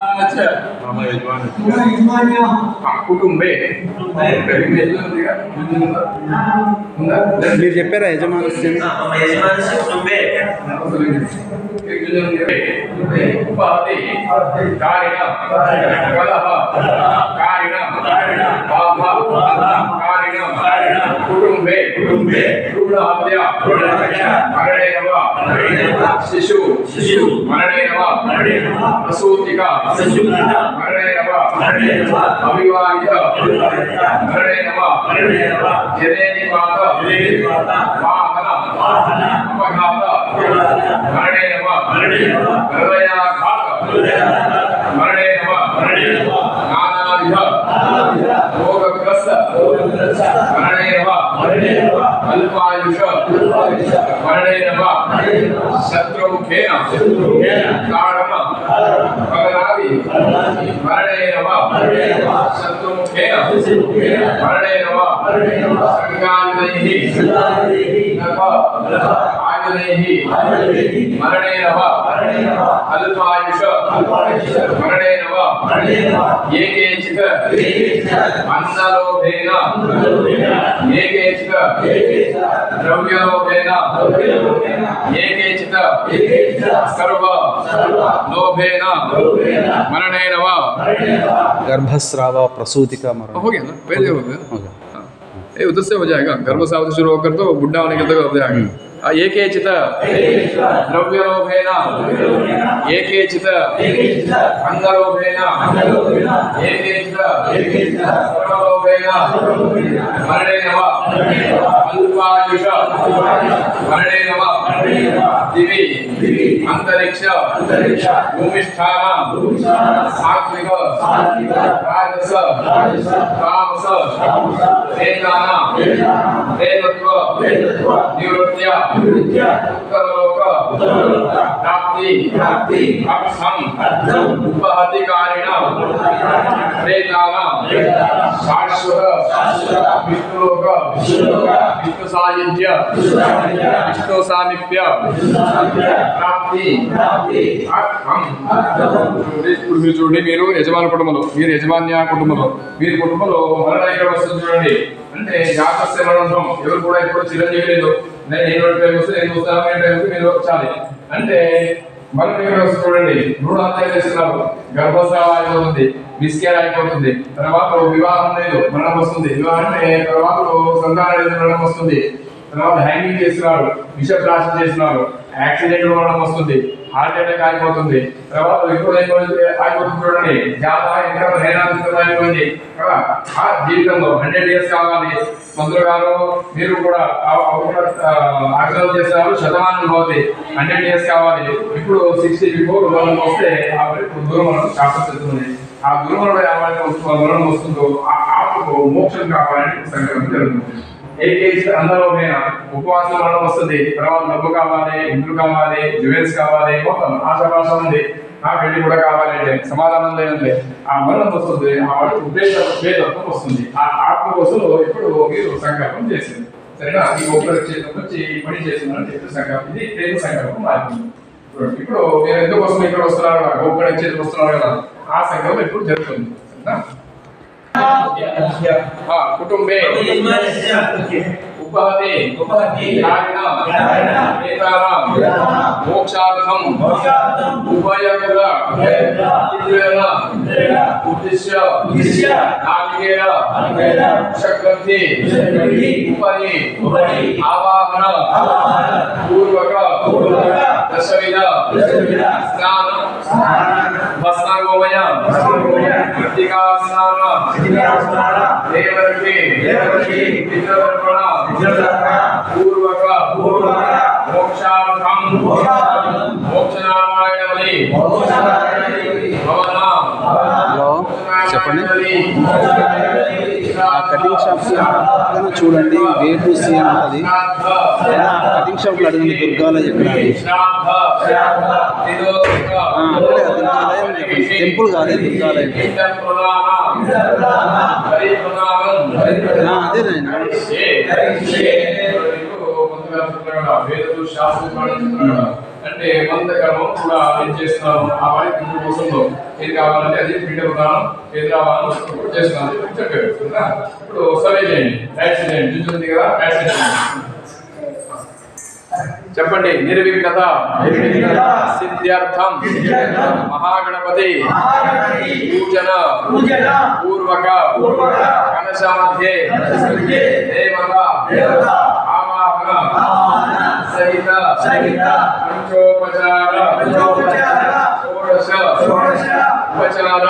मम कुटुंबे మీరు చెప్పారా యజమానస్య उपाधि कारिण कलह कारिण कारिण कुटुंबे रुग्णहत्या मरणेन शिशु मरणेन प्रसूतिका मरणेन अविवाहित मरणेन जनेनिपात वाहन अपघात मरणेन हृदयाघात मरणेन नानाविध रोगग्रस्त मरणेन अल्पायुष मरणेन शत्रुमुखेन ताडन पगलादि मरणेन शत्रुमुखेन मरणेन संगायुधैः आयुधैः मरणेन अल्पायुष मरणेन ये केचित् अन्नलोभेन ये केचित् द्रव्यलोभेन ये केचित् सर्वलोभेन मरणेन गर्भस्राव प्रसूति का मरण हो गया ना पहले हो गया ये उधर से हो जाएगा गर्भस्राव से शुरू होकर तो बुढ़ा होने के तक हो जाएगा एकेचित द्रव्यलोभेन एकेचित अंगलोभेन एकेचित सर्वलोभेन मरणेन अल्पायुष मरणेन दिवि अंतरिक्ष भूमिष्ठान सात्विक राजस तामस वेदान वेदत्व निवृत्त्या उत्तरलोक प्राप्ति अक्षम उपहतिकारिण प्रेतान शाश्वत विष्णुलोक विष्णु सायुज्य विष्णु सामीप्य प्राप्ति अक्षम ఇప్పుడు చూడండి మీరు యజమాన కుటుంబంలో మీరు యజమాన్య కుటుంబంలో మీరు కుటుంబంలో మరణ ఇక్కడ వస్తుంది చూడండి అంటే జాతస్య మరణం ఎవరు కూడా ఇప్పుడు చిరంజీవి లేదు నేను టైం వస్తే నేను వస్తాను మీరు వచ్చాలి అంటే మరణ ఇక్కడ వస్తుంది చూడండి భ్రూణ హత్య చేస్తున్నారు గర్భస్రావం అయిపోతుంది మిస్కేర్ అయిపోతుంది తర్వాత వివాహం లేదు మరణం వస్తుంది వివాహం అంటే తర్వాత సంతానం లేదు మరణం వస్తుంది తర్వాత హ్యాంగింగ్ చేస్తున్నారు విషప్రాశం చేస్తున్నారు యాక్సిడెంట్ మరణం వస్తుంది హార్ట్ అటాక్ అయిపోతుంది తర్వాత ఇప్పుడు అయిపోతుంది చూడండి జాతర ఇంకా అయిపోయింది కదా ఆ జీవితంలో 100 years కావాలి మంత్రులు గారు మీరు కూడా ఆగ్రహం చేస్తున్నారు శతమానం భవతి 100 years కావాలి ఇప్పుడు 60 బిఫోర్ మనం వస్తే దూరం శాస్త్రస్తుంది ఆ దూరంలో మరణం వస్తుందో ఆత్మకు మోక్షం కావాలని సంకల్పం జరుగుతుంది ఏకేసి అందలోమైన ఉపవాసం మరణం వస్తుంది తర్వాత డబ్బు కావాలి ఇండ్లు కావాలి జ్యువెల్స్ కావాలి మొత్తం ఆశాభాష ఉంది ఆ పెళ్లి కూడా కావాలి అంటే సమాధానం లేదంటే ఆ మరణం వస్తుంది ఆ వాటి ఉపేదత్వం వస్తుంది ఆ ఆత్మ కోసం ఇప్పుడు మీరు సంకల్పం చేసింది సరేనా ఈ ఒకరి చేతిలో వచ్చి పని చేస్తున్నారని చెప్పి సంకల్పం ఇది ప్రేమ సంకల్పం మారింది ఇప్పుడు మీరు ఎందుకోసం ఇక్కడ వస్తున్నారు గోపడి చేతికి వస్తున్నారు కదా ఆ సంకల్పం ఇప్పుడు జరుగుతుంది कुटुंबे उपहते कारिण प्रेतानां मोक्षार्थं उभयकुल इन्द्रेण उद्दिश्य नालिकेर चक्रवर्ती उपरि आवाहन पूर्वक दशविध स्नान भस्मागोमय मृत्तिका स्नान देवर्षि पितृतर्पण पूर्वक मोक्षार्थं मोक्षनारायणबलि भवन చెప్పండి ఆ కటింగ్ షాప్స్ పక్కన చూడండి వేటూసి అని ఉంటుంది కటింగ్ షాప్లో అడగండి దుర్గాలయం ఎక్కడ టెంపుల్ కాదే దుర్గాలయం అదే నాయన అంటే మందకరం కూడా ఏం చేస్తున్నాము ఆ వారి కోసం ఏది కావాలంటే అది పిండ ప్రదానం ఏది రావాలో చేస్తున్నాను చెప్పారు. ఇప్పుడు సర్వే చేయండి, రైట్ చేయండి, చూస్తుంది కదా రైట్ చేయండి. చెప్పండి. నిర్విఘ్నత సిద్ధ్యర్థం మహాగణపతి పూజన పూర్వక కలశ మధ్యే దేవత ఆవాహన సహిత పంచోపచార షోడశ ఉపచార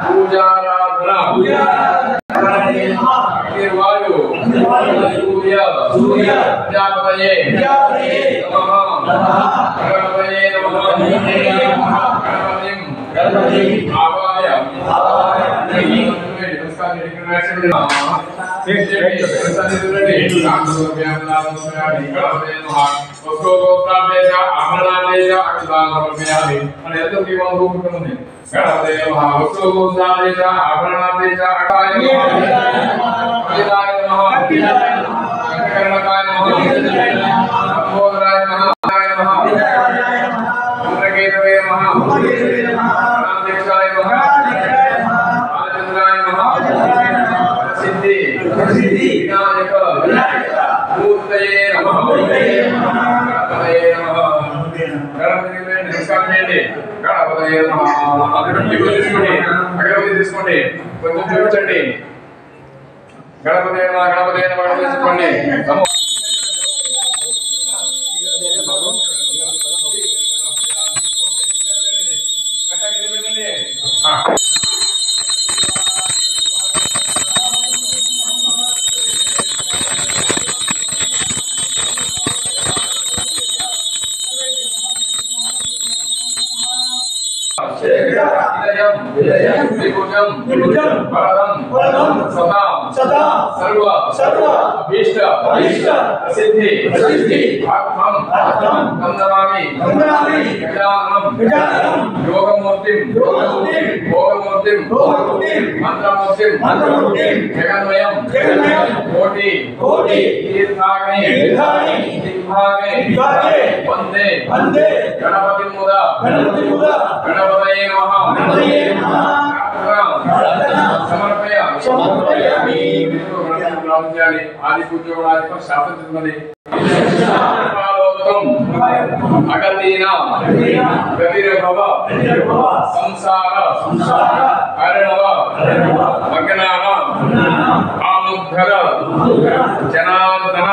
పూజారాధన నిర్వాయు సూర్య ప్రజాపతయే నమః గణపతయే నమః గణపతిం ఆవాయ తీసుకోండి, కొంచెం చూపించండి. గణపతి తీసుకోండి. आदि पूज्योगादि पर शासन बने अगतीना गतिर्भव संसार अर्णव मग्नाः आमुद्धर जनार्दन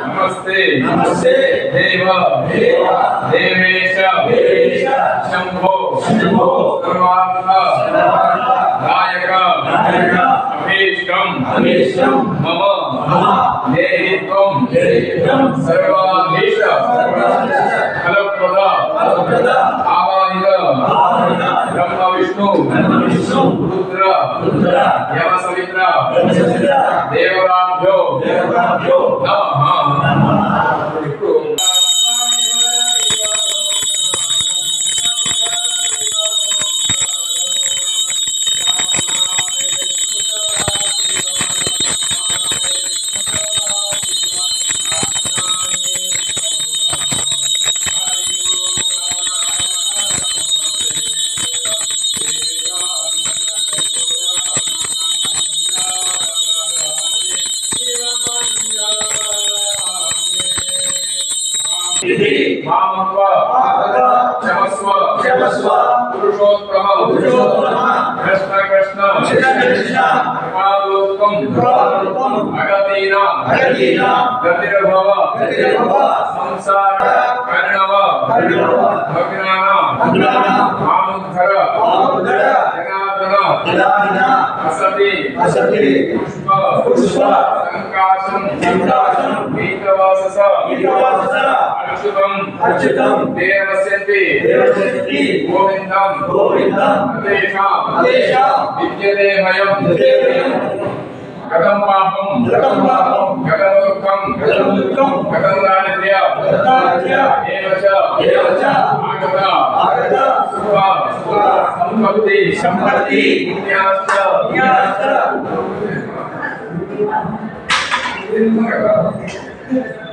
नमस्ते देव देवेश शंभो सर्वार्थ नायक अभीष्टं मम देहि त्वं सर्वाधीश फलप्रद आवाहित ब्रह्म विष्णु रुद्र यम सवित्र देवराभ्यो नमः। क्षमस्व पुरुषोत्तम कृष्ण कृष्ण कृपालोकम अगतीना गतिर्भव संसार कर्णव भग्नाः आमुद्धर जनार्दन असति पुष्प संकाशं गीतवासस अच्युतं देवस्यन्ति गोविन्दं अतेषां विद्यते भयं कथं पापं कथं दुःखं कथं दारिद्र्यं एव च आगता सम्पत्ति इत्याश्च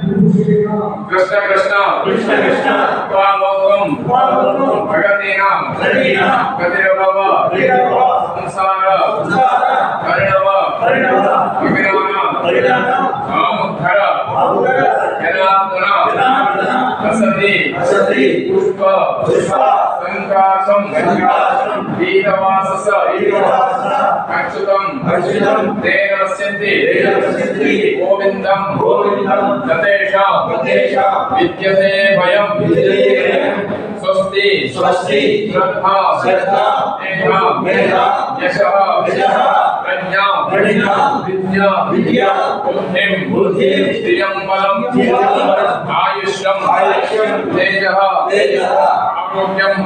कृष्ण कृष्ण त्वालोकं भगतीनां गतिरभव संसार परिणव अज्ञान आमुद्धर जनार्दन असति पुष्प संकाशं वीतवासस अच्युतं तेन नश्यन्ति गोविन्दं ततेषां विद्यते भयं स्वस्ति श्रद्धा मेधा यशः प्रज्ञा विद्या बुद्धिं श्रियं बलं आयुष्यं तेजः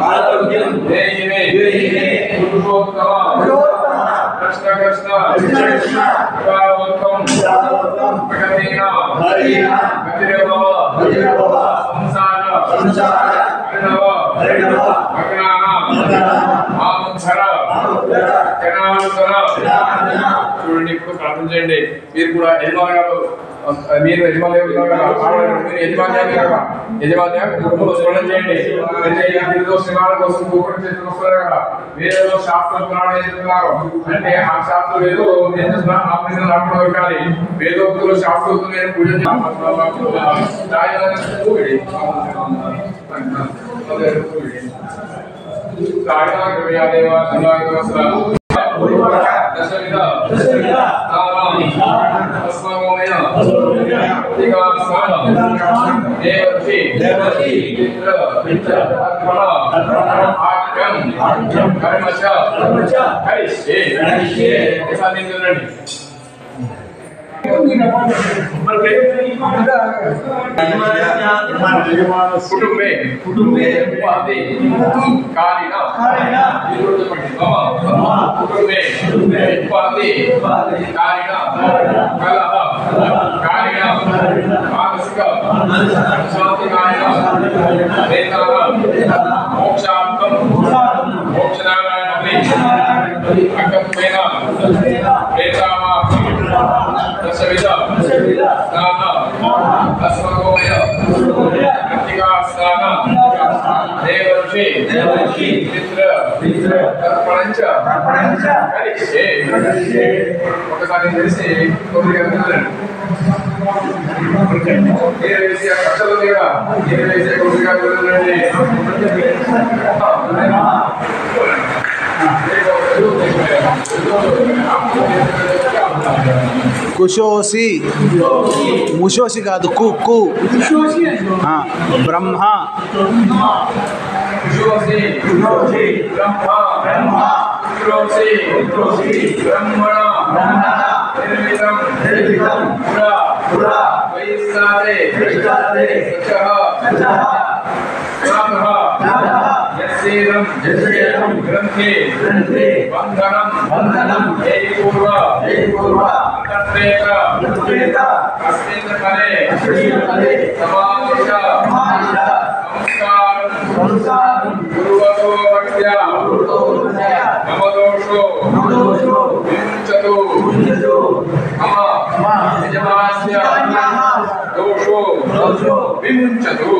आरोग्यं देहिने पुरुषोत्तम कृष्ण कृष्ण त्वालोकं भगतीनां गतिरभव संसार परिणव अज्ञान आमुद्धर జనార్దన. చూడండి, ఇప్పుడు ప్రార్థన చేయండి. మీరు కూడా యజమాని గారు, మీరు యజమాని కుటుంబంలో స్మరణ చేయండి. నివారణ కోసం వస్తున్నారు కదా, వేరేదో శాస్త్రం పురాణం చేస్తున్నారు అంటే ఆ శాస్త్రం ఏదో ఆపరేషన్ రాకుండా ఉండాలి. వేదోక్తులు శాస్త్రోక్తులు నేను పూజ कुटुंबे उपाधि कारिणा कुटुंबे उपाधि कारिणा कलह कारिणा मानसिक शांति कारिणा वेदाना मोक्षार्थम मोक्षनारायण अकम्पेन वेदामा दशविध स्नान अस्मगोमय कृतिका स्नान देवर्षि पितृ తర్పణంచ కరిష్యే. ఒకసారి చేసి కొద్దిగా మీరు వేసి కక్షలు లేదా మీరు వేసే కొద్దిగా వెళ్ళండి. కుశోసి ముశోసి కాదు కు బ్రహ్మ ग्रंथे बंधनम पूर्व अस्मिन् फले समावेश संस्कार गुरुवतो भक्त्या मम दोषो विमुच्यतु मम यजमानस्य दोषो विमुच्यतु.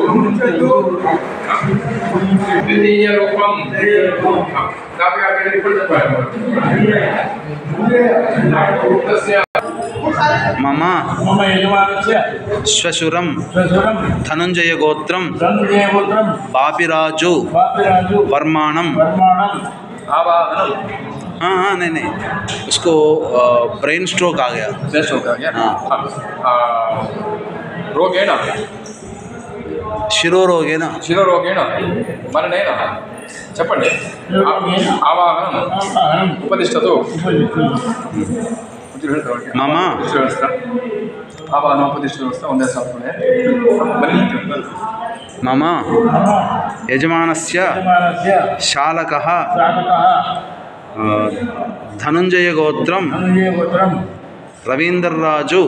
द्वितीय रूपम मम श्वशुरं धनंजय गोत्रम पापिराजु वर्माणम. हाँ नहीं उसको ब्रेन स्ट्रोक आ गया. रोग है ना, शिरोरोगेण मरणेन చెప్పండి. ఆవాహనం ఉపదిష్టతో మమ ఆవాహనం ఉపదిష్ట వస్తా ఉండే సాత్వనే మమ యజమానస్య శాలకః ధనుంజయ గోత్రం రవీంద్రరాజు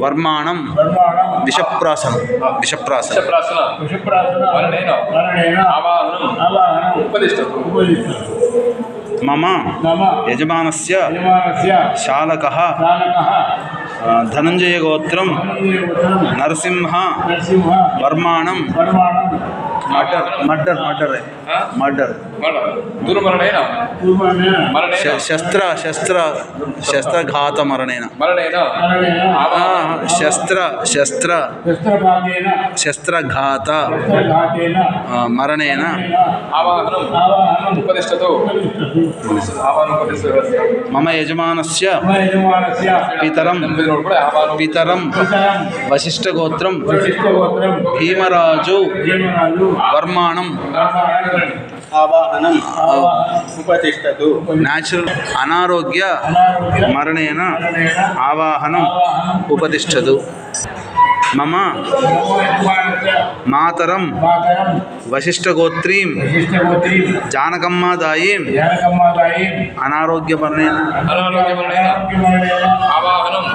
వర్మాణం విషప్రాసన మమ యజమానస్య శాలకః ధనంజయ గోత్రం నరసింహ వర్మాణం మర్డర్ శస్త్రఘాత మరణేన శస్త్రఘాత మరణేన మమ యజమానస్య పితరం వశిష్ఠగోత్రం భీమరాజు వర్మాణం ఆవాహనం ఉపతిష్టతు న్యాచురల్ అనారోగ్య మరణేన ఆవాహనం ఉపతిష్టతు మమ మాతరం వశిష్ఠగోత్రీం జానకమ్మాదాయీం అనారోగ్య మరణేన ఆవాహనం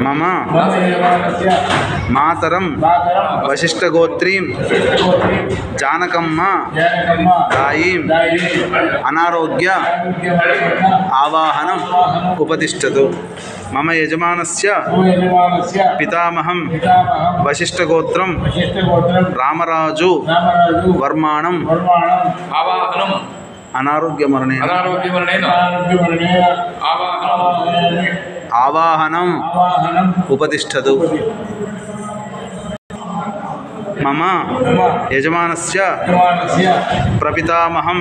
మమ మాతరం వశిష్ఠగోత్రీం జానకమ్మ దాయీం అనారోగ్య ఆవాహనం ఉపతిష్టతు మమ యజమానస్య పితామహం వశిష్ఠగోత్రం రామరాజు వర్మాణం ఆవాహనం అనారోగ్య మరణేన ఆవాహనం ఉపతిష్టతు మమ యజమానస్య ప్రపితామహం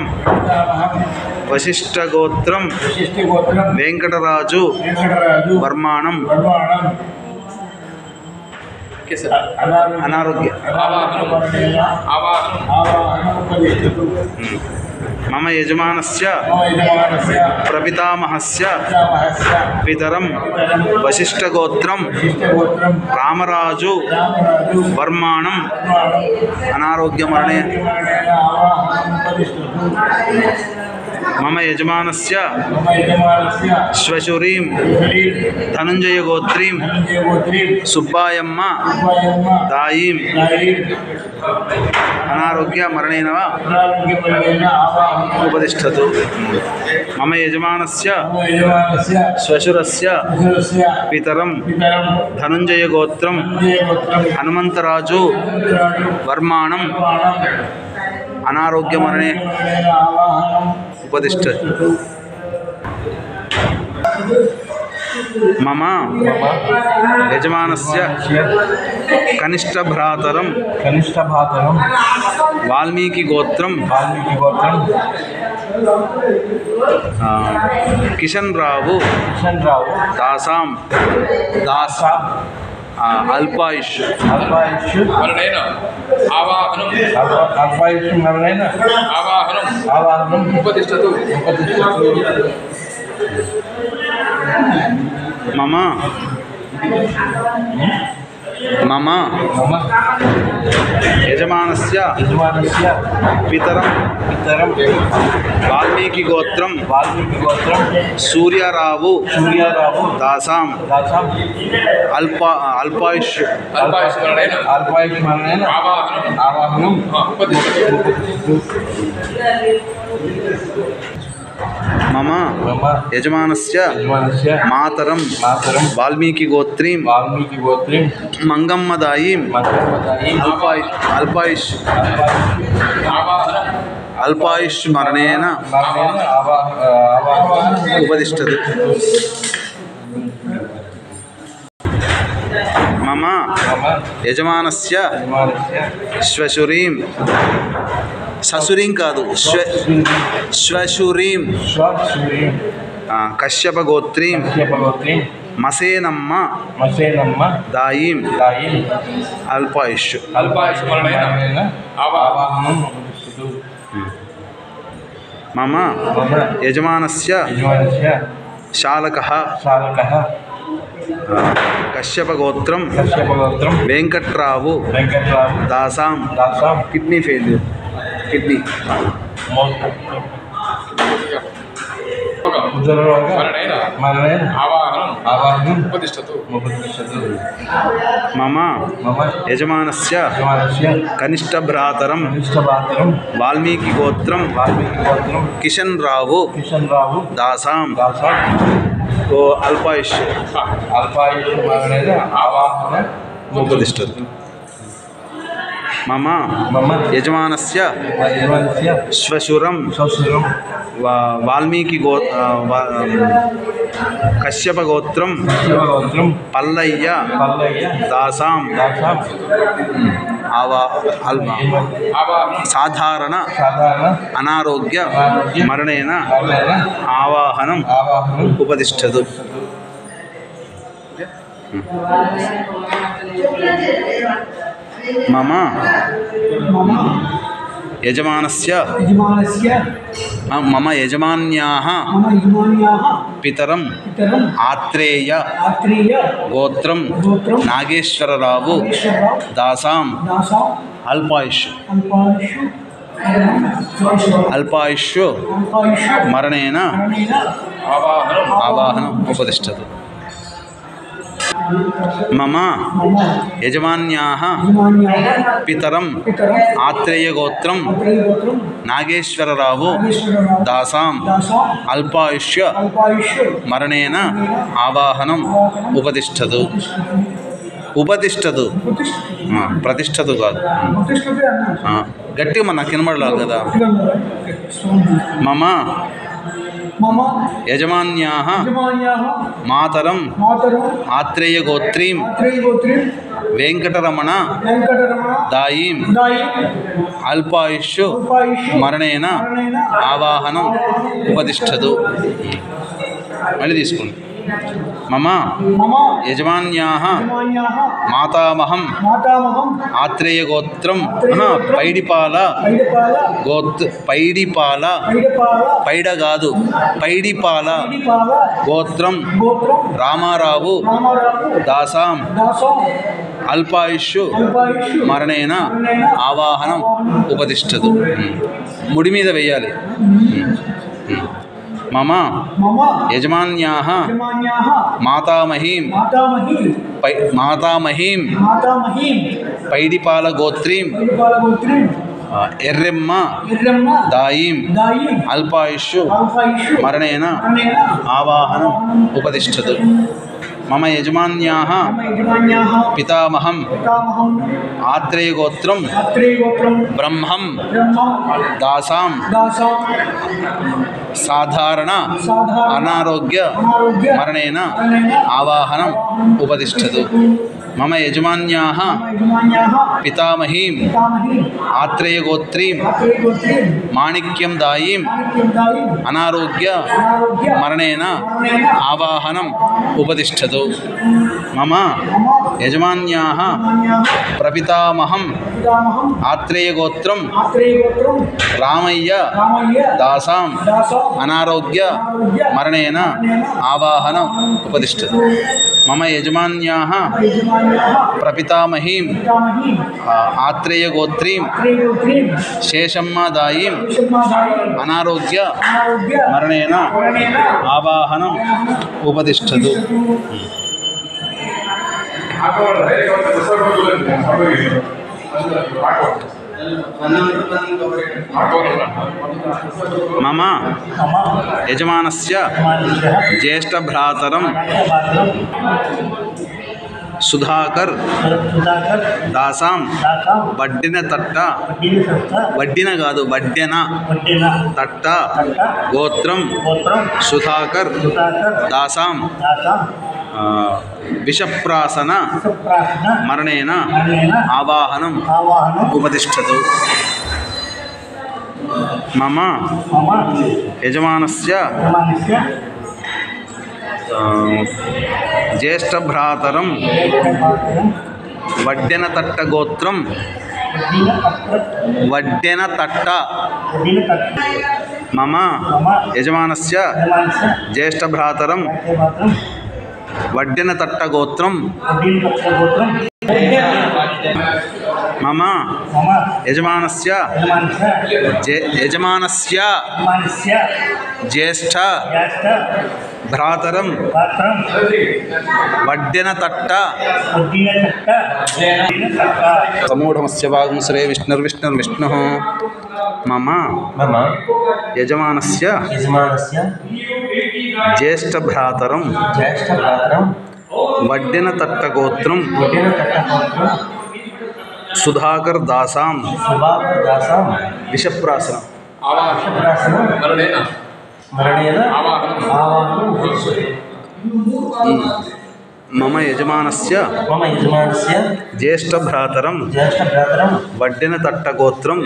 వశిష్ఠగోత్రం వెంకటరాజు వర్మాణం అనారోగ్య మమ యజమానస్య ప్రపితామహస్య పితరం వశిష్ఠగోత్రం రామరాజు వర్మాణం అనారోగ్య మరణే మమ యజమానస్య శ్వశురీం ధనంజయ గోత్రీం సుబ్బాయమ్మ దాయీం అనారోగ్య మరణేన ఉపతిష్టతు మమ యజమానస్య శ్వశురస్య పితరం ధనంజయ గోత్రం హనుమంతరాజు వర్మాణం అనారోగ్య మరణే ఉపతిష్టతు మమ యజమానస్య కనిష్ఠభ్రాతరం వాల్మీకి గోత్రం కిషన్ రావు దాసాం అల్పాయుష్ ఆవాహనం ఉపతిష్టతు మమ యజమానస్య పితరం వాల్మీకి గోత్రం సూర్యారావు దాసాం అల్పాయుష్ ఆవాహనం మమ యజమానస్య మాతరం వాల్మీకి గోత్రీం మంగమ్మదాయీం అల్పాయుష్ మరణేన ఉపతిష్టతు మమ యజమానస్య శ్వశురీం ససురీం కాదు శ్వశురీం కశ్యప గోత్రీం మసేనమ్మ దాయీం అల్పాయుష్ మమ యజమానస్య శాలకః కశ్యప గోత్రం వెంకట్రావు దాసాం కిడ్నీ ఫెయిల్యూర్ మరణేన ఆవాహనం ఉపతిష్టతు. మమ యజమానస్య కనిష్ట భ్రాతరం వాల్మీకి గోత్రం కిషన్ రావు దాసాం ఓ అల్పాయుష్ మరణేన ఆవాహనం ఉపతిష్టతు. మమ యజమానస్య శ్వశురం వాల్మీకి కశ్యప గోత్రం పల్లయ్య దాసాం సాధారణ అనారోగ్య మరణేన ఆవాహనం ఉపతిష్టతు. మమ యజమానస్య మమ యజమాన్యాః పితరం ఆత్రేయ గోత్రం నాగేశ్వరరావు దాసాం అల్పాయుష్ మరణేన ఆవాహనం ఉపతిష్టతు. మమ యజమాన్యాః పితరం ఆత్రేయ గోత్రం నాగేశ్వరరావు దాసాం అల్పాయుష్య మరణేన ఆవాహనం ఉపతిష్టతు. ఉపతిష్టతు ప్రతిష్టతు కాదు, గట్టిగా నాకు వినబడాలి కదా. మమ యజమాన్యాః మాతరం ఆత్రేయ గోత్రీం వెంకటరమణ దాయీం అల్పాయుష్ మరణేన ఆవాహనం ఉపతిష్టతు. మళ్ళీ తీసుకోండి. మమ యజమాన్యాః మాతామహం ఆత్రేయ గోత్రం పైడిపాల పైడ కాదు పైడిపాల గోత్రం రామారావు దాసాం అల్పాయుష్ మరణేన ఆవాహనం ఉపతిష్టతు. ముడి మీద వేయాలి. మమ యజమాన్యాః మాతామహీం పైడిపాల గోత్రీం ఎర్రెమ్మ దాయీం అల్పాయుష్ మరణేన ఆవాహనం ఉపతిష్టతు. మమ యజమాన్యాః పితామహం ఆత్రేయ గోత్రం బ్రహ్మం దాసాం సాధారణ అనారోగ్య మరణేన ఆవాహనం ఉపతిష్టతు. మమ యజమాన్యాః పితామహీం ఆత్రేయ గోత్రీం మాణిక్యం దాయీం అనారోగ్య మరణేన ఆవాహనం ఉపతిష్టతు. మమ యజమాన్యాః ప్రపితామహం ఆత్రేయ గోత్రం రామయ్య దాసాం అనారోగ్య మరణేన ఆవాహనం ఉపతిష్టతు. మమ యజమాన్యాః ప్రపితామహీం ఆత్రేయ గోత్రీం శేషమ్మ దాయీం అనారోగ్య మరణేన ఆవాహనం ఉపతిష్టతు. మమ యజమానస్య జ్యేష్ఠభ్రాతరం సుధాకర్ దాసాం వడ్డిన తట్ట వడ్డిన కాదు వడ్డెన తట్ట గోత్రం సుధాకర్ దాసాం విషప్రాసన మరణేన ఆవాహనం ఉపతిష్టతు. మమ యజమానస్య జ్యేష్ఠభ్రాతరం వడ్డెన తట్ట గోత్రం వడ్డెన తట్ట మమ యజమానస్య జ్యేష్ఠభ్రాతరం వడ్డెన తట్ట గోత్రం मम मम यजमानस्य यजमानस्य ज्येष्ठ भ्रातरं वड्डेनतट्ट समूढमस्य वागुंसरे विष्णुर्विष्णुर्विष्णुः मम यजमानस्य ज्येष्ठभ्रातरं वड्डेनतट्टगोत्रं सुधाकर दासां विषप्राशन मम यजमानस्य ज्येष्ठभ्रातरं वड्डेनतट्टगोत्रं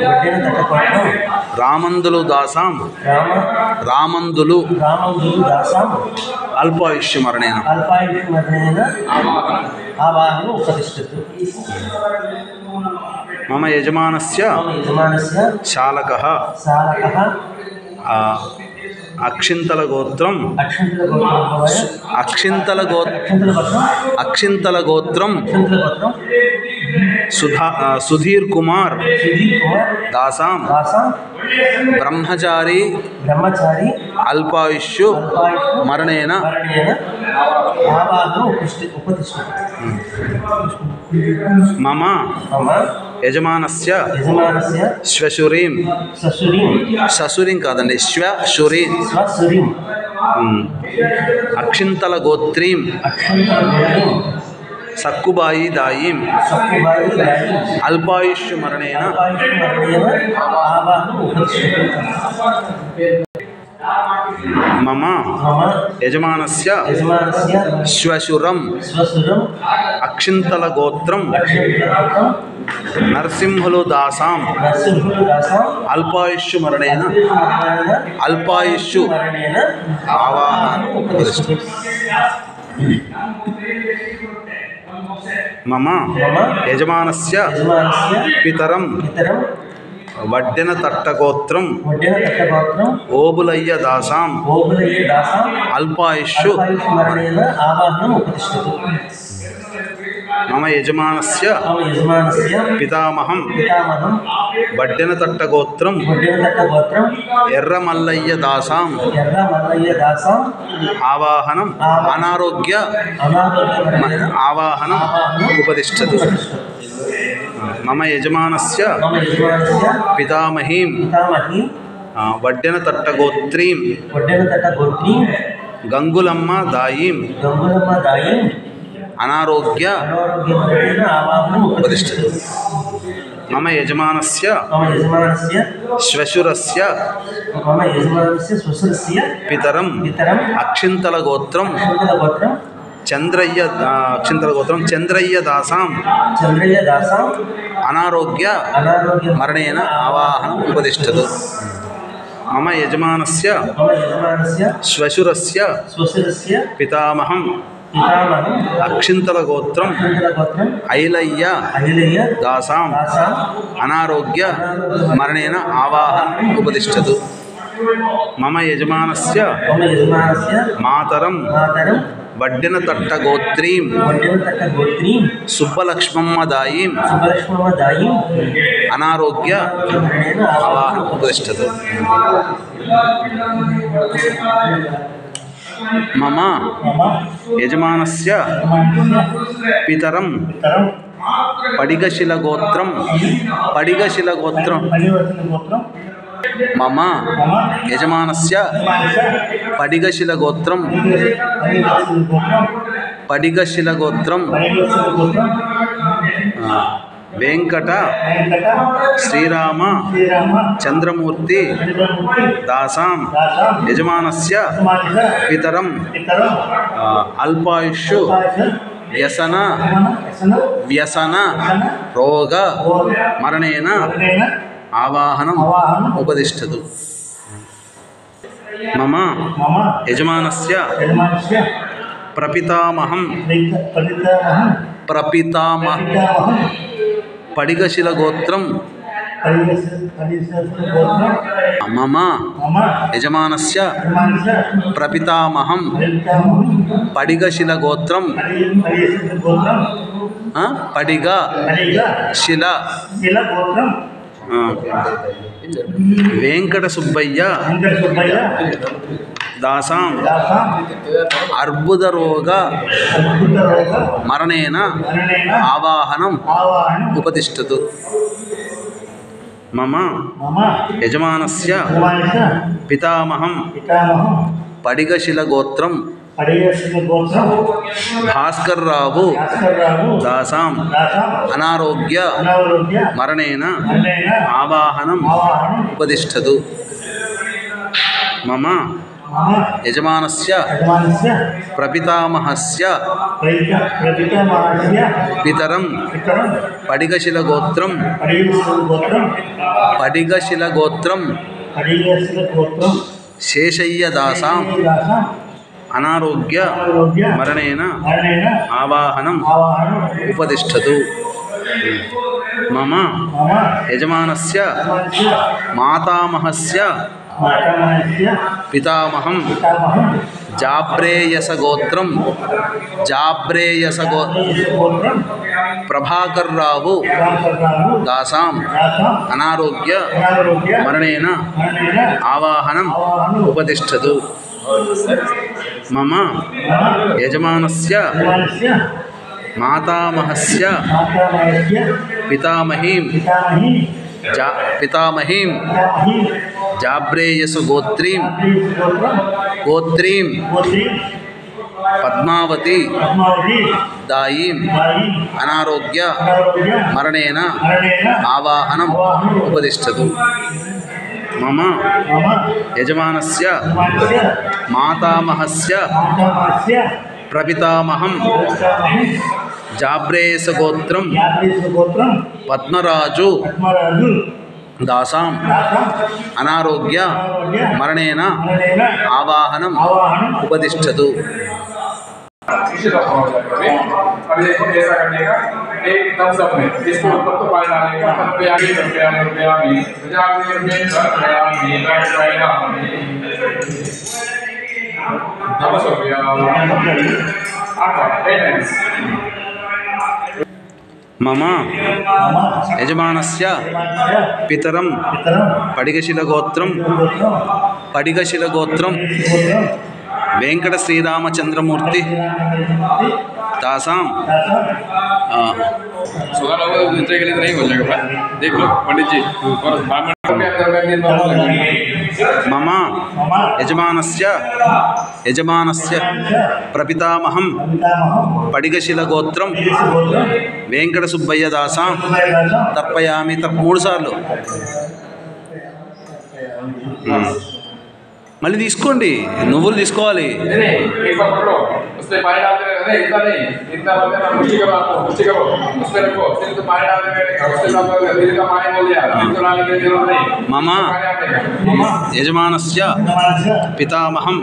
रामंदुलु दासां अल्पायुष्यमरणेन मम यजमानस्य शालकः अक्षिंतलगोत्रं सुधीर कुमार दासां ब्रह्मचारी अल्पायुष्यु मरणेन मम यजमानस्य श्वशुरीं ससुरीं कादंडी श्वशुरीं अक्षिंतलगोत्रीं सक्कुबाई दायीं अल्पायुष्य मरणेन मम यजमानस्य श्वशुरं अक्षिंतलगोत्रं नरसिंहलु दासां अल्पायुष्य मरणेन अल्पायुष्यु आवाहनं मम यजमानस्य पितरं वड्डेनतट्टगोत्रं ओबुलय्य दासां अल्पायुष्यु मम यजमानस्य पितामहं वड्डेनतट्टगोत्रं एर्रमल्लय्य दासां आवाहनम् अनारोग्य आवाहनम् उपदिष्टतु मम यजमानस्य पितामहीं वड्डेनतट्टगोत्रीं गंगुलम्म दायीं अनारोग्य उपदिष्टतु मम यजमानस्य श्वशुरस्य पितरं अक्षिंतलगोत्रं चंद्रय्य दासां अनारोग्य मरणेन आवाहनम् उपदिष्टतु मम यजमानस्य श्वशुरस्य पितामहं अक्षिंतलगोत्रं ऐलय्य दासां अनारोग्य मरणेन आवाहनम् उपदिष्टतु मम यजमानस्य मातरं वड्डेनतट्टगोत्रीं सुब्बलक्ष्मम्म दायीं अनारोग्य आवाहनम् उपदिष्टतु मम यजमानस्य पितरं पडिगशिलगोत्रं मम यजमानस्य पडिगशिलगोत्रं वेंकट श्रीराम चंद्रमूर्ति दासां यजमानस्य पितरं अल्पायुष्यु व्यसन रोग मरणेन आवाहनम् उपदिष्टतु मम यजमानस्य प्रपितामहं पडिगशिलगोत्रं मम यजमानस्य प्रपितामहं पडिगशिलगोत्रं పడిగ శిల గోత్రం వెంకట సుబ్బయ్య దాసాం అర్బుద రోగ మరణేన ఆవాహనం ఉపతిష్టతు. మమ యజమానస్య పితామహం పడిగశిల గోత్రం భాస్కర్రావు దాసాం అనారోగ్య మరణేన ఆవాహనం ఉపతిష్టతు. మమ యజమానస్య ప్రపితామహస్య పితరం పడిగశిల గోత్రం శేషయ్య దాసాం అనారోగ్య మరణేన ఆవాహనం ఉపతిష్టతు. మమ యజమానస్య మాతామహస్య పితామహం జాబ్రేయస గోత్రం ప్రభాకర్రావు దాసాం అనారోగ్య మరణేన ఆవాహనం ఉపతిష్టతు. మమ యజమానస్య మాతామహస్య పితామహీం జాబ్రేయస గోత్రీం పద్మావతి దాయీం అనారోగ్య మరణేన ఆవాహనం ఉపతిష్టతు. మమ యజమానస్య మాతామహస్య ప్రపితామహం జాబ్రేయస గోత్రం పద్మరాజు దాసాం అనారోగ్య మరణేన ఆవాహనం ఉపతిష్టతు. अब देखो कैसा करनेगा, एक थम्स अप में इसको ऊपर तो पानी डालेगा, रुपया भी మమ యజమానస్య పితరం పడిగశిల గోత్రం వెంకట శ్రీరామచంద్రమూర్తి दासां सुगर होगा तो दूसरे के लिए नहीं हो जाएगा। देख लो पंडित जी और ब्राह्मण के अंदर मम यजमानस्य प्रपितामहं पडिगशिल गोत्रं वेंकट सुब्बय्य दासां तर्पयामि मूడు సార్లు మళ్ళీ తీసుకోండి నువ్వులు తీసుకోవాలి మమ యజమానస్య పితామహం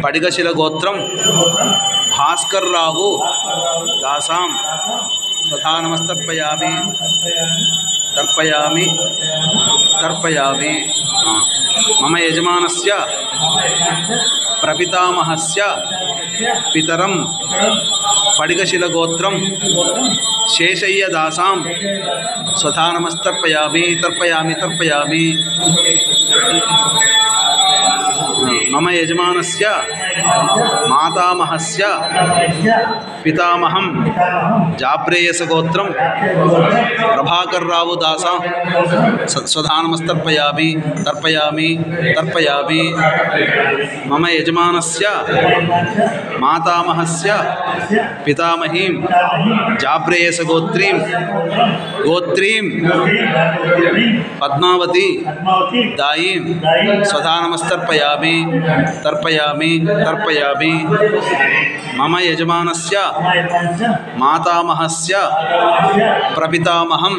పడిగశిల గోత్రం భాస్కర్రావు దాసాం తథా నమస్తర్పయామి తర్పయామి मम यजमानस्य प्रपितामहस्य पितरं पडिगशिल गोत्रं शेषय्य दासां स्वधा नमस्तर्पयामि तर्पयामि मम यजमानस्य मातामहस्य पितामहं जाप्रेयस गोत्रं प्रभाकर्रावु दासां स्वधा नमस्तर्पयामि तर्पयामि मम यजमानस्य मातामहस्य पितामहीं जाप्रेयस गोत्रीं पद्मावती दायीं स्वधा नमस्तर्पयामि तर्पयामि मम यजमानस्य मातामहस्य प्रपितामहं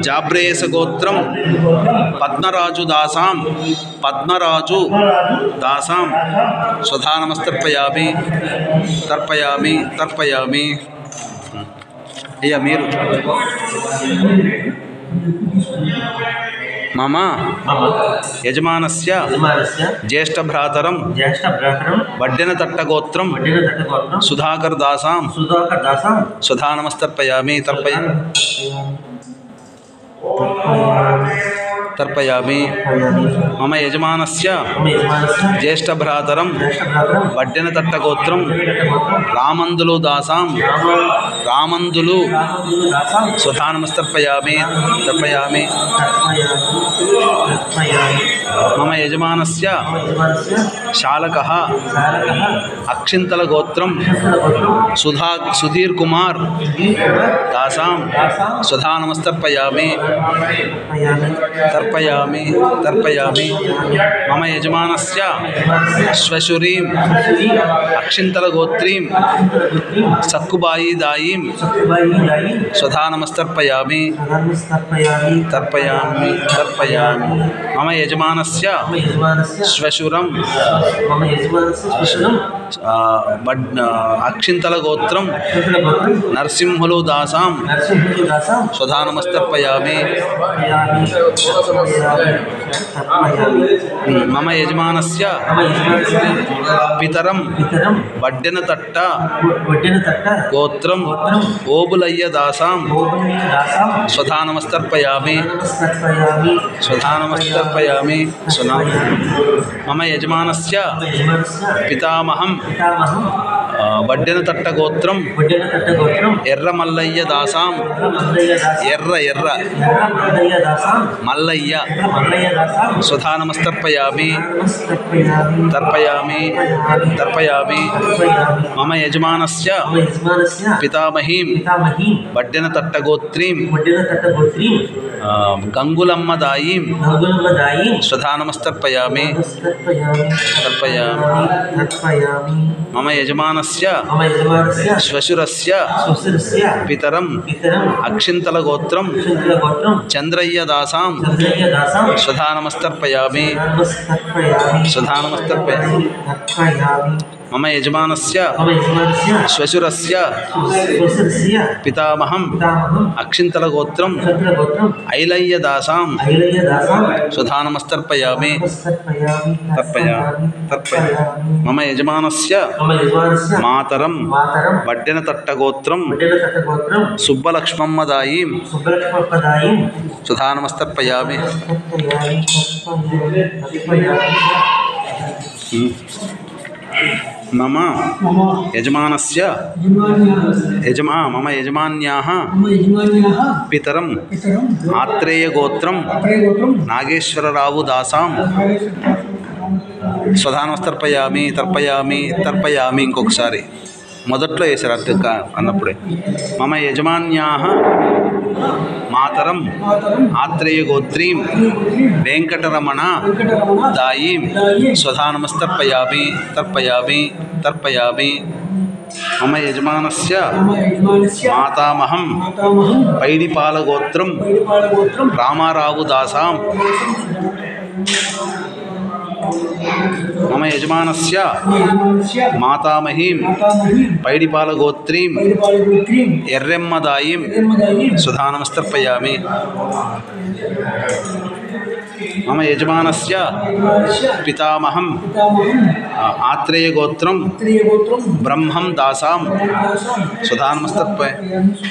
जाब्रेयस गोत्रं पद्मराजु दासां स्वधा नमस्तर्पयामि तर्पयामि अय्या मीरु मम यजमानस्य ज्येष्ठभ्रातरं वड्डेनतट्टगोत्रं सुधाकरदासां स्वधानमस्तर्पयामि तर्पयामि मम यजमानस्य ज्येष्ठभ्रातरं वड्डेनतट्टगोत्रं रामन्दुलु स्वधानमस्तर्पयामि मम यजमानस्य शालकः अक्षिन्तलगोत्रं सुधीर कुमार दासां स्वधानमस्तर्पयामि तर्पयामि मम यजमानस्य श्वशुरीं अक्षिन्तलगोत्रीं सक्कुबाई दायीं स्वधानमस्तर्पयामि तर्पयामि मम यजमानस्य श्वशुरं अक्षिन्तलगोत्रं नरसिंहलु दासां स्वधानमस्तर्पयामि मम यजमानस्य पितरं वड्डेनतट्ट गोत्रं ओबुलय्य दासां स्वधानमस्तर्पयामि मम यजमानस्य पितामहं वड्डेनतट्टगोत्रं एर्रमल्लय्य दासां एर्र मल्लय्य स्वधानमस्तर्पयामि तर्पयामि मम यजमानस्य पितामहीं वड्डेनतट्टगोत्रीं गंगुलम्म दायीं स्वधानमस्तर्पयामि मम यजमानस्य श्वशुरस्य पितरं अक्षिन्तलगोत्रं चंद्रय्य दासां स्वधानमस्तर्पयामि मम यजमानस्य श्वशुरस्य पितामहं अक्षिन्तलगोत्रं ऐलय्य दासां स्वधानमस्तर्पयामि मम यजमानस्य मातरं वड्डेनतट्टगोत्रं सुब्बलक्ष्मम्म दायीं स्वधानमस्तर्पयामि मम यजमानस्य मम यजमान्याः पितरं आत्रेयगोत्रं नागेश्वररावु दासां स्वधानमस्तर्पयामि तर्पयामि ఇంకొకసారి మొదట్లో వేశారు అర్థం అన్నప్పుడే మమ యజమాన్యాः मातरं आत्रेयगोत्रीं वेंकटरमण दायीं स्वधानमस्तर्पयामि मम यजमानस्य मातामहं पैडिपालगोत्रं रामारावु दासां मम यजमानस्य मातामहीं पैडिपालगोत्रीं एर्रेम्म दायीं स्वधानमस्तर्पयामि मम यजमानस्य पितामहं आत्रेयगोत्रं ब्रह्मं दासां स्वधानमस्तर्पयामि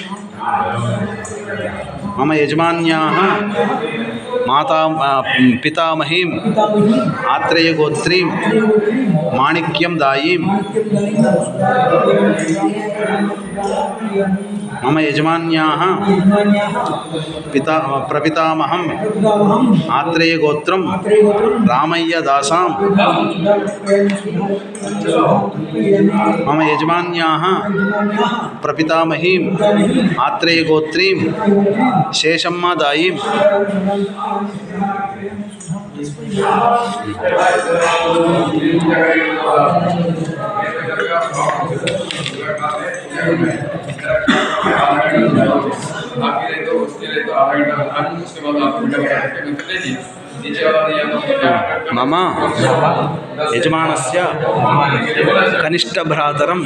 मम यजमान्याः पितामहीं आत्रेयगोत्रीं माणिक्यं दायीं मम यजमान्याः प्रपितामहं आत्रेयगोत्रं रामय्य दासां मम यजमान्याः प्रपितामहीं आत्रेयगोत्रीं शेषम्मा दायीं उसके लिए तो आधा घंटा उसके बाद आप मम यजमानस्य कनिष्ठभ्रातरं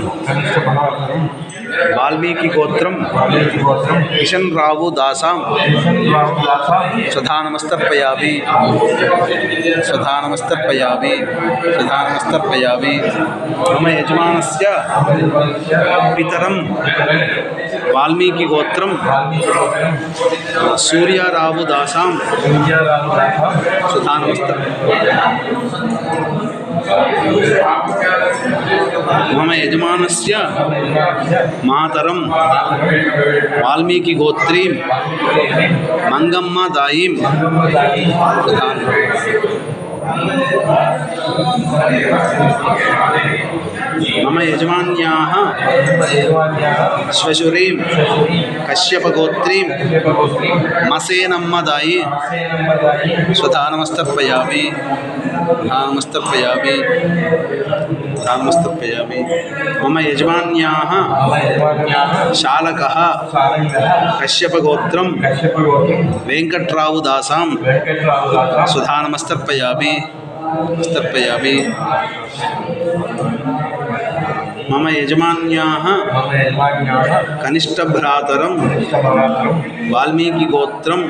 वाल्मीकिगोत्रं किशन रावु दासां स्वधानमस्तर्पयामि मम यजमानस्य पितरं वाल्मीकिगोत्रं सूर्यरावु दासां मम यजमानस्य मातरं वाल्मीकिगोत्रीं मंगम्मा दायीं मम यजमान्याः श्वशुरीं कश्यपगोत्रीं मसेनम्मा दायी स्वधानमस्तर्पयामि मम यजमान्याः शालकः कश्यपगोत्रं वेंकटरावु दासां स्वधानमस्तर्पयामि मम यजमान्याः कनिष्ठभ्रातरं वाल्मीकिगोत्रं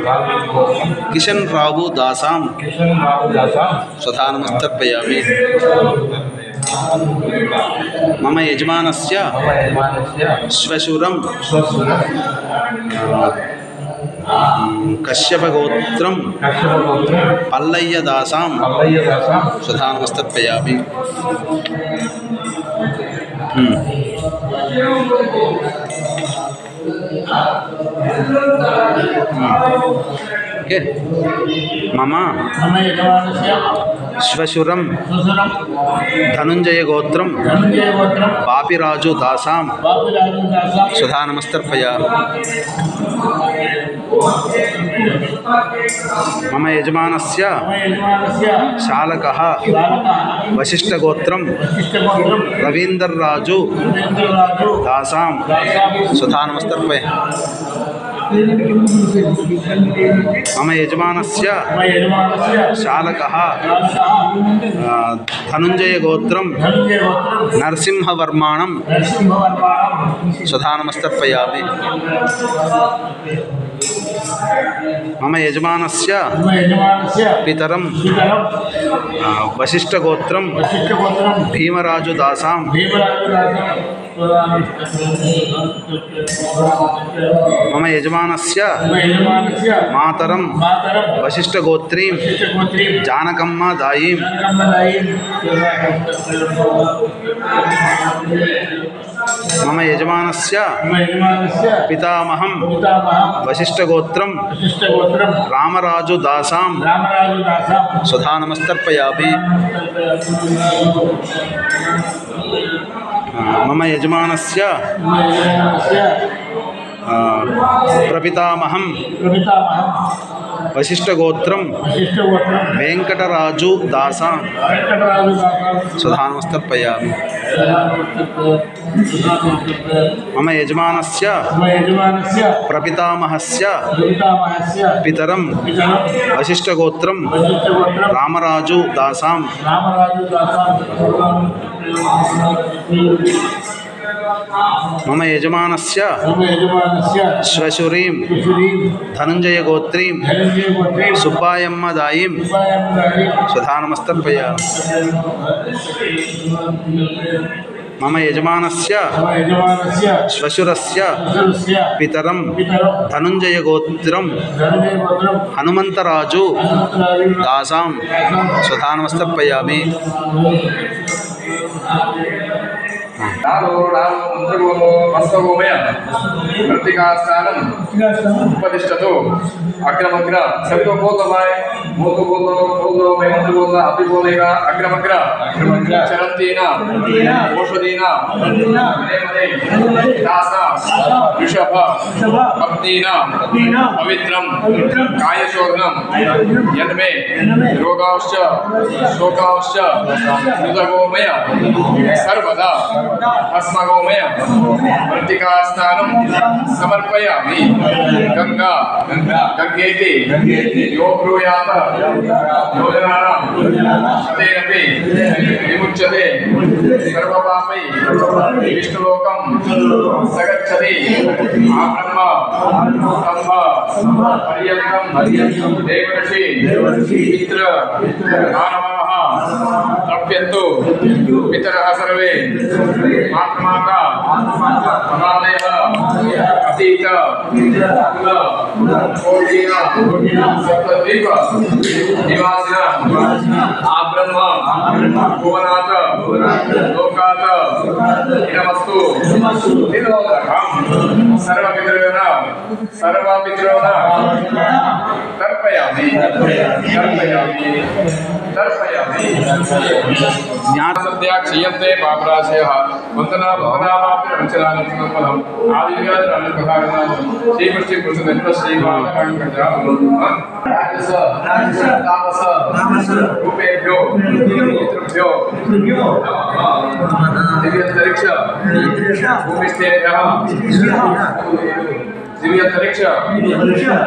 किशन रावु दासां स्वधानमस्तर्पयामि मम यजमानस्य श्वशुरं कश्यपगोत्रं पल्लय्य दासां स्वधानमस्तर्पयामि मम श्वशुरं धनुंजयगोत्रं पापिराजु दासां स्वधानमस्तर्पयामि मम यजमानस्य शालकः वशिष्ठगोत्रं रवीन्द्रराजु दासां स्वधानमस्तर्पयामि मम यजमानस्य शालकः धनुंजयगोत्रं नरसिंहवर्माणं स्वधानमस्तर्पयामि मम यजमानस्य पितरं वशिष्ठगोत्रं भीमराजु दासां मम यजमानस्य मातरं वशिष्ठगोत्रीं जानकम्मा दायीं मम यजमानस्य पितामहं वशिष्ठगोत्रं रामराजु दासां स्वधानमस्तर्पयामि मम यजमानस्य प्रपितामहं वशिष्ठगोत्रं वेंकटराजु दासां स्वधानमस्तर्पयामि मम यजमानस्य प्रपितामहस्य पितरं वशिष्ठगोत्रं रामराजु दासां मम यजमानस्य श्वशुरीं धनुंजयगोत्रीं सुब्बायम्मा दायीं स्वधानमस्तर्पयामि मम यजमानस्य श्वशुरस्य पितरं धनुंजयगोत्रं हनुमन्तराजु दासां स्वधानमस्तर्पयामि उपदिष्टतो अग्रमग्र सभी को बोल दो भाई, बोल दो मैं मंत्र बोल रहा, आप भी बोलेगा अग्रमग्र चरंतीना औषधीना दासा ऋषभ अपनीना पवित्रम कायशोधनम यन्मे रोगाश्च शोकाश्च हृदगोमय सर्वदा भस्मगोमय मृत्तिका स्नानं समर्पयामि गंगा गंगेति यो ब्रूयात योजनानां तदेनपि विमुच्यते सर्वपापै विष्णुलोकं सगच्छति आब्रह्म स्तंभ पर्यन्तं देवर्षि पितृ मानवाः तप्यन्तु पितरः सर्वे मातृमाता अनादयः अतीत कुल कोटिन सप्तद्वीप निवासिनः आब्रह्म भुवनाथ लोकाथ इदमस्तु तिलोदकं सर्वपितॄणां तर्पयामि ज्ञानसद्या क्षीयन्ते पापराशयः वन्दनाभाप्तिरञ्चनानि समर्पणम् आदिव्याधिरनुग्रहाणां रूपेभ्यो पितृभ्यो दिव्यन्तरिक्ष भूमिष्ठेभ्यः दिव्यन्तरिक्ष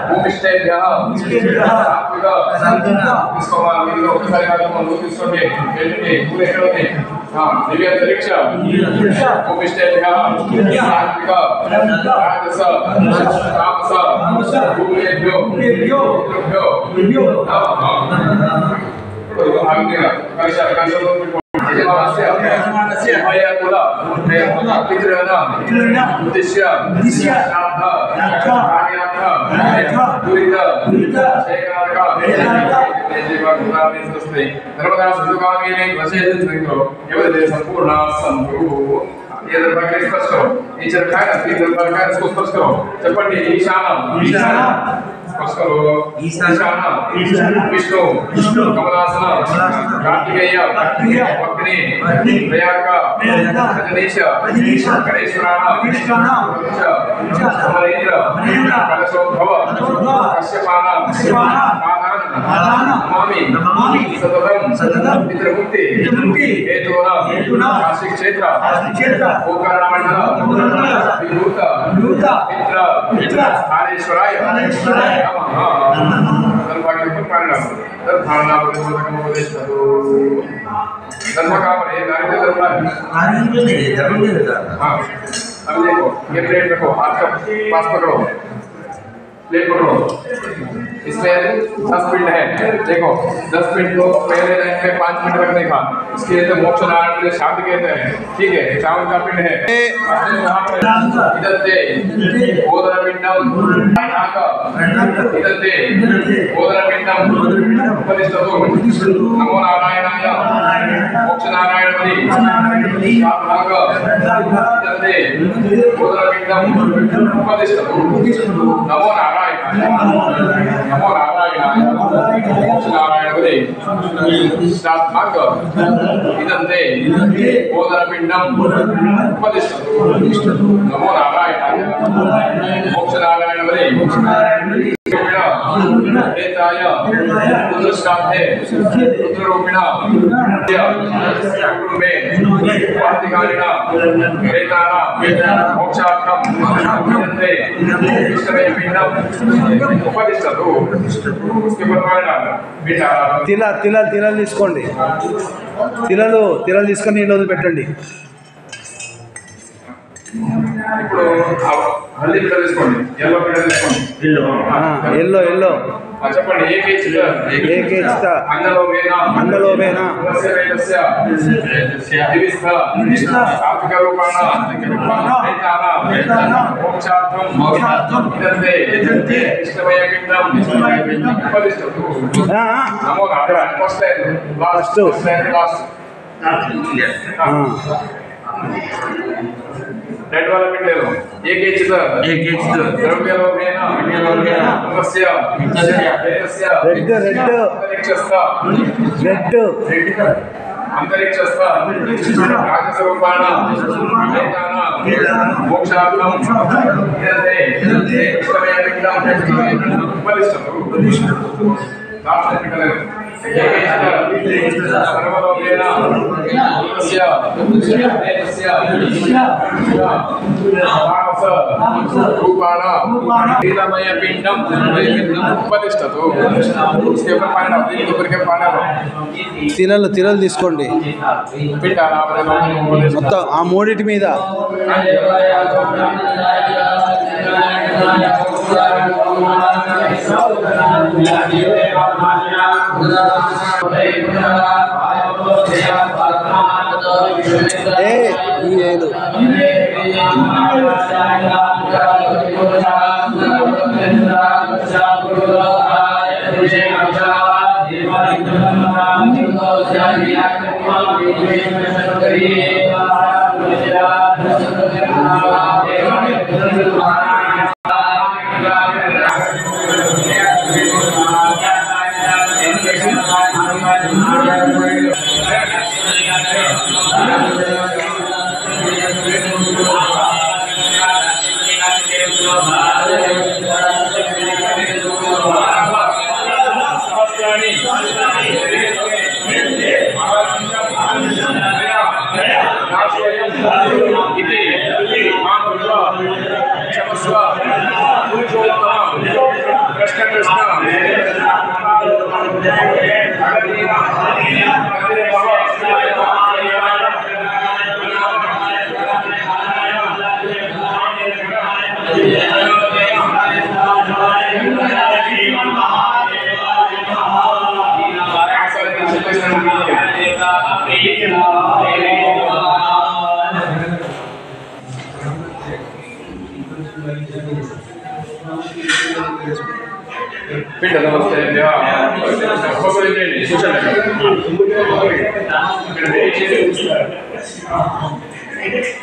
भूमिष्ठेभ्यः दिव्यन्तरिक्ष भूमिष्ठेभ्यः भूमिभ्यो उद्देश्य संपूर्ण చెప్పండి ఈశానం विष्णु कमलासन कार्तिकेय पत्नी प्रयाग रजनीश गणेश्वराण समरेन्द्र कलशोद्भव कश्यपान नमामि सततं पितृमुक्ति हेतूना काशी क्षेत्र गोकर्ण मंडल विभूत मित्र स्थानेश्वराय अभी देखो ये प्लेट रखो हाथ का पास पकड़ो प्लेट पकड़ो इसमें 10 पिंड है देखो 10 पिंड को पहले लाइन में 5 मिनट रखने का इसके लिए तो मोक्ष नारायण के शांति कहते हैं ठीक है चावल का पिंड है इधर से गोदर पिंडम इधर से गोदर पिंडम उपनिषदो नमो नारायणाय मोक्ष नारायण बलि भाग इधर से गोदर पिंडम उपनिषदो नमो नमो नारायणाय मोक्ष नारायण बलि भाग इधर से गोदर पिंडम उपनिषदो नमो नारायणाय मोक्ष नारायण बलि प्रेताय रुद्रस्कांते रुद्ररूपिणा कुटुंबे वार्तिकारिणा प्रेताना मोक्षार्थं विदन्ते विष्णवे पिंडम उपदिष्टतु उसके परमाणु बेटा తిలలు తీసుకోండి తిలలు తీసుకొని నీళ్ళు వదిలిపెట్టండి ఇప్పుడు హల్దీ పిల్ల తీసుకోండి ఎల్లో పిల్ల తీసుకోండి ఎల్లో చెప్పండి ఏకేచిత అన్నలోమేన సాత్విక రూపాణ మోక్షార్థం విదన్తే ఇష్టమయ పిండం ఉపదిష్టతు నమో నారాయణ ఫస్ట్ లాస్ట్ रेड वाला पिंड ले लो एक द्रव्यलोभेन तस्य अंतरिक्षस्थ राजस्वरूपाण मोक्षार्थं विदन्ते इष्टमय पिंडं उपदिष्टतु తిరలు తీసుకోండి మొత్తం ఆ మూడిటి మీద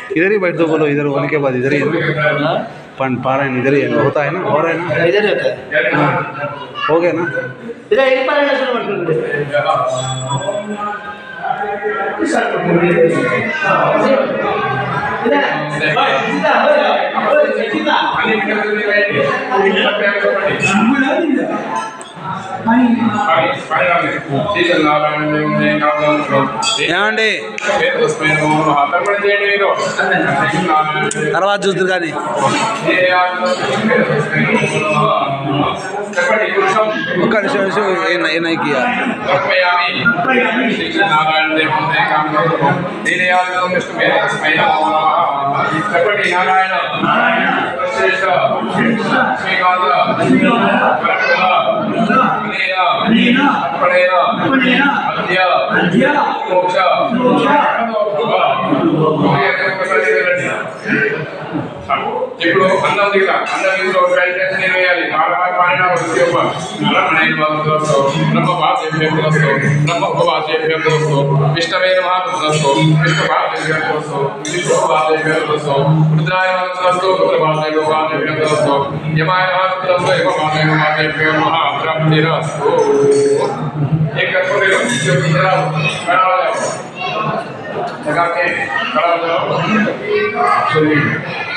इधर ही बैठ दो बोलो इधर होने के बाद इधर ही पारायण इधर ही होता है ना और है ना इधर ही होता है हो गया ना इधर एक पारायण शुरू कर दो ఏమండి తర్వాత చూద్దరు కానీ ఒక్క నిమిషం ఏనాయికి ఇప్పుడు అన్నం దిగుతా అన్నం ఇంట్లో నేను వేయాలి పాడిన బ్రహ్మ భాషేభ్యోస్తు బ్రహ్మ భాషేభ్యోస్తు విష్ణవేన మహాపుస్తు విష్ణు భాషేభ్యోస్తు విష్ణు భాషేభ్యోస్తు రుద్రాయ మహాపుస్తు రుద్ర భాషేభ్యోస్తు యమాయ మహాపుస్తు యమ భాషేభ్యో మహాప్రాప్తిరస్తు एक करके जो कितना खड़ा हो जाओ लगा के खड़ा हो जाओ चलिए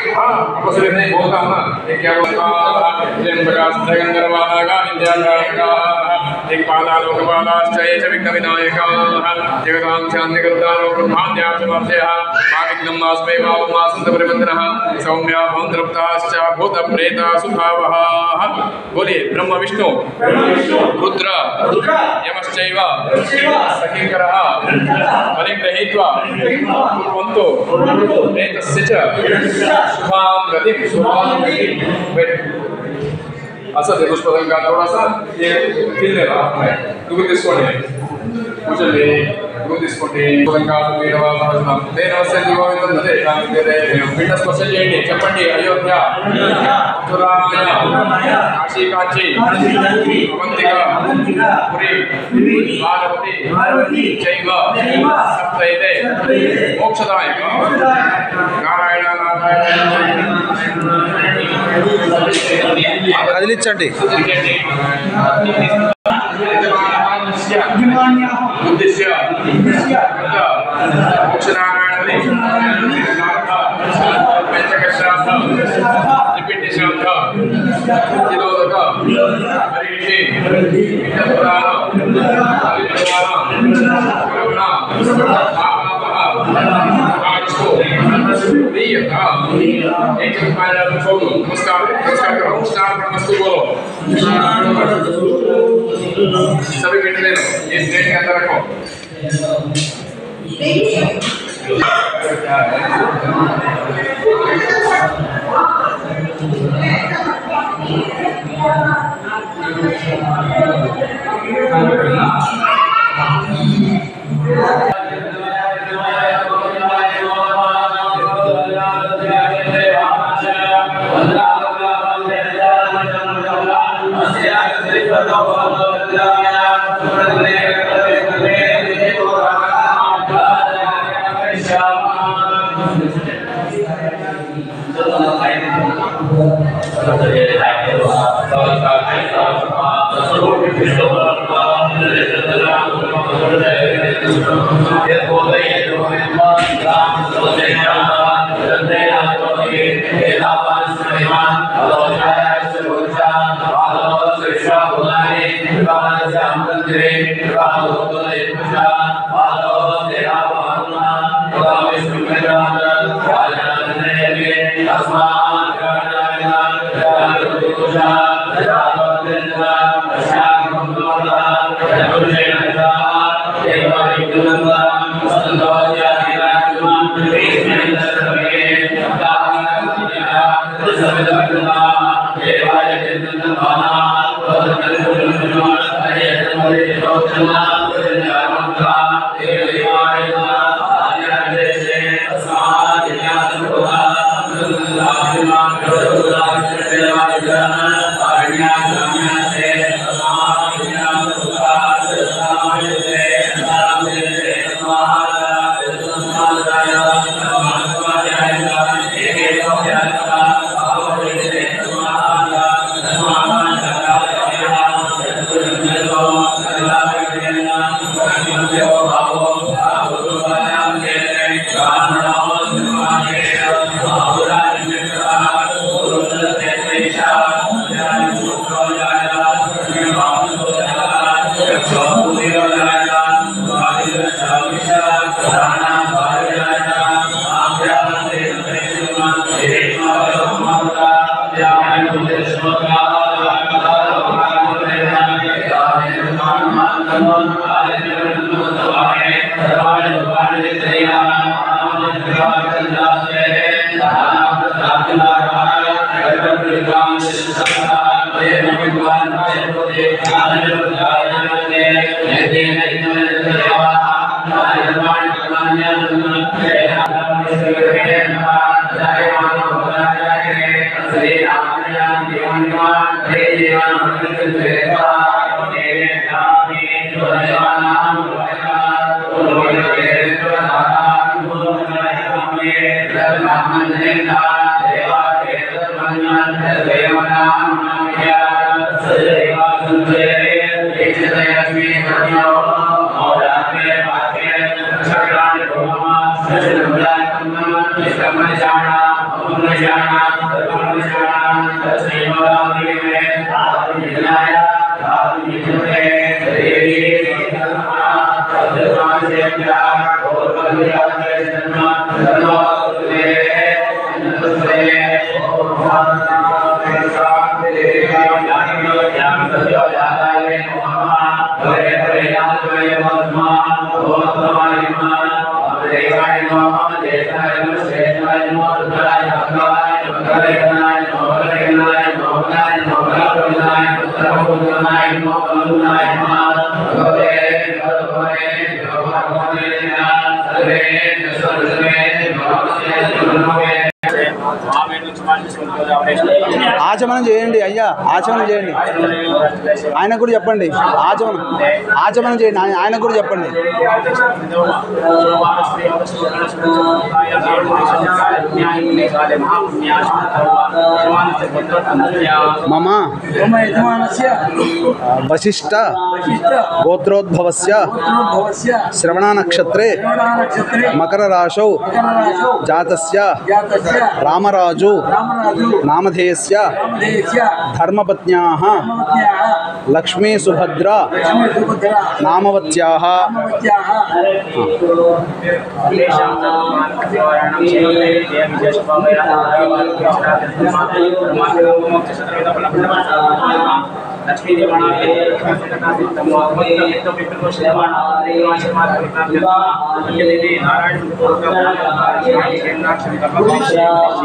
हाँ आपको सिर्फ नहीं बोलता हूँ ना एक क्या बोलता जन प्रकाश जगन्धरवाला का विद्याधारका एक पाला लोकपालाश्चये च विघ्नविनायका जगतां शान्तिकर्तारो ब्रह्माद्यार्थमर्थयः माविघ्नं मास्मै मावमासन्तपरिबन्धनः सौम्या भवन्तृप्ताश्च भूतप्रेतासुभावः बोलिए ब्रह्म विष्णु रुद्र यमश्चैव सखीकरः परिगृहीत्वा कुर्वन्तु एतस्य च शुभां गतिं असत्य पुष्पदं का थोड़ा सा ये हिलने लगा है दूर दिसकोंडे मुझे ले दूर दिसकोंडे पुष्पदं का वीरवा भाषण देन वस्य जीवोविदं दे कांगरे विटस को चलिए चपंडी अयोध्या मथुरामय काशी कांची अवंतिका पुरी भारवती जैव सप्तैते मोक्षदायक नारायण కదిలించండి उद्देश्य मोक्षनारायण पंचकशास्त्र त्रिपिंडी शास्त्र तिलोदक परीक्षे एक छोड़ो नमस्कार नमस्कार करो कृष्णार्पणमस्तु बोलो सभी बैठे ले लो ये प्लेट के अंदर रखो ఆచమనం చేయండి అయ్యా, ఆచమనం చేయండి. ఆయన కూడా చెప్పండి, ఆచమనం చేయండి, ఆయన కూడా చెప్పండి. మమ వశిష్ఠ గోత్రోద్భవస్య శ్రవణ నక్షత్రే మకర రాశౌ జాతస్య రామరాజు నామధేయస్య धर्मपत्न्याः लक्ष्मी सुभद्रा नामवत्याः लक्ष्मी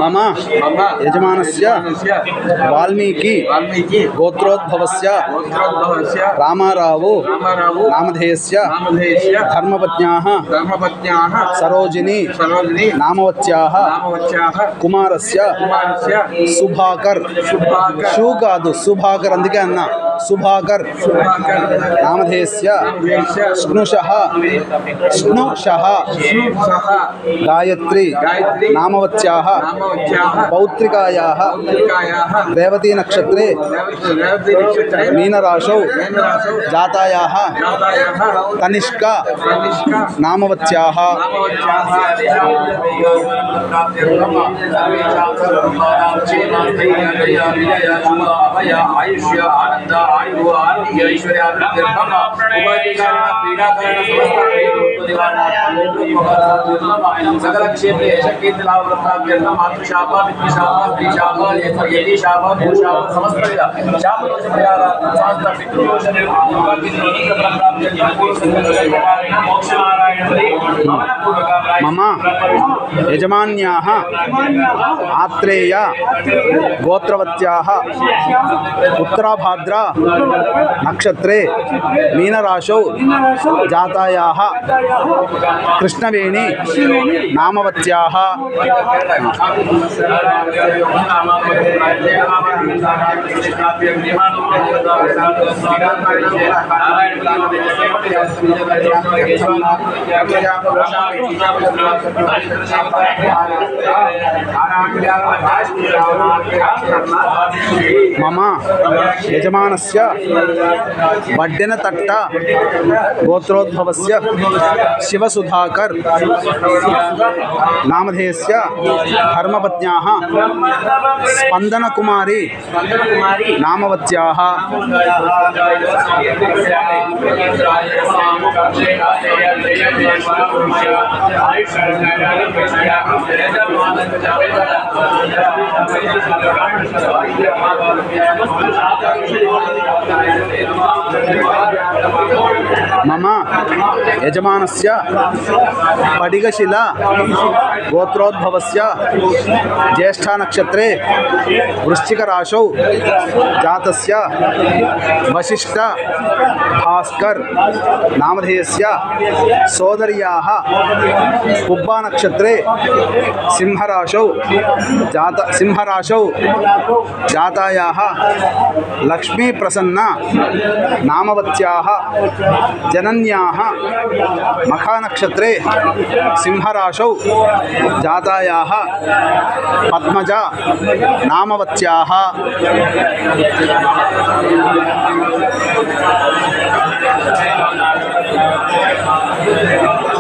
मम यजमानस्य वाल्मीकि गोत्रोद्भवस्य रामारावो नामधेयस्य धर्मपत्न्याः सरोजिनी नामवत्याः कुमारस्य सुभाकर सुभाकर अंदुके अन्न सुभाकर नामधेयस्य स्नुषः गायत्री नामवत्याः पौत्रिकायाः रेवती नक्षत्रे मीनराशौ जातायाः तनिष्का नामवत्याः आयुष्य आनंद आयु आरोग्य ऐश्वर्य सकल क्षेत्रे शक्ति लाभ प्राप्त्यर्थम मातृशाप पितृशाप स्त्रीशाप यतिशाप भूशाप समस्त शाप दोष परिहारार्थ शास्त्र पितृदोष मोक्ष नारायण मम यजमान्याः आत्रेय गोत्रवत्याः उत्तराभाद्रा नक्षत्रे मीनराशौ जातायाः कृष्णवेणी नामवत्याः मम यजमानस्य वड्डेनतट्ट गोत्रोद्भवस्य शिवसुधाकर नामधेयस्य धर्मपत्न्याः स्पन्दनकुमारी नामवत्याः मम यजमानस्य पडिगशिला गोत्रोद्भवस्य ज्येष्ठा नक्षत्रे वृश्चिकराशौ जातस्य वशिष्ठ भास्कर नामधेयस्य सोदर्याः पुब्बा नक्षत्रे सिंहराशौ जातायाः लक्ष्मी प्रसन्ना नामवत्याः जनन्याः मखानक्षत्रे सिंहराशौ जातायाः पद्मजा नामवत्याः Namo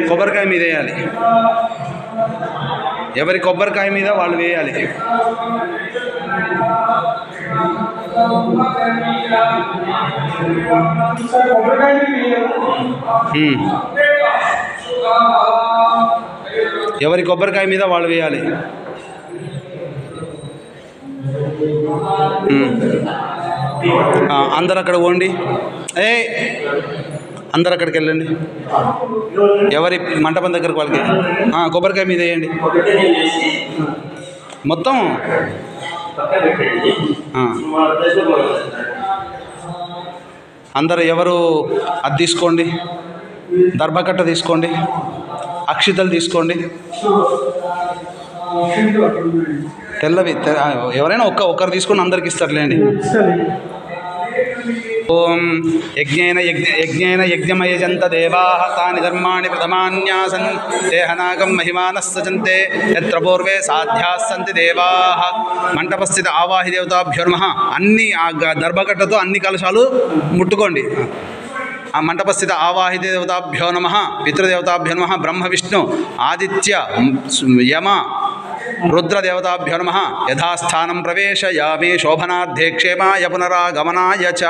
కొబ్బరికాయ మీద వేయాలి. ఎవరి కొబ్బరికాయ మీద వాళ్ళు వేయాలి. ఎవరి కొబ్బరికాయ మీద వాళ్ళు వేయాలి. అందరు అక్కడ పోండి. అందరు అక్కడికి వెళ్ళండి. ఎవరి మంటపం దగ్గరకు వాళ్ళకి కొబ్బరికాయ మీద వేయండి మొత్తం. అందరు ఎవరు అది తీసుకోండి, దర్భకట్ట తీసుకోండి, అక్షితలు తీసుకోండి. తెల్లవి ఎవరైనా ఒక్కరు తీసుకొని అందరికి ఇస్తారులేండి. ఓం యజ్ఞేన యజ్ఞమయజంత దేవాః తాని ధర్మాణి ప్రథమాన్యాసన్ దేహనాగం మహిమానః సజంతే యత్ర పూర్వే సాధ్యాః సంతి దేవాః. మంటపస్థిత ఆవాహి దేవతాభ్యో నమః. అన్ని ఆ దర్భకట్టతో అన్ని కలశాలు ముట్టుకోండి. ఆ మంటపస్థిత ఆవాహి దేవతాభ్యో నమః, పితృదేవతాభ్యో నమః, బ్రహ్మ విష్ణు ఆదిత్య యమ రుద్రదేవతాభ్యో నమః. యథాస్థానం ప్రవేశయామి శోభనార్థే క్షేమాయ పునరాగమనాయ చ.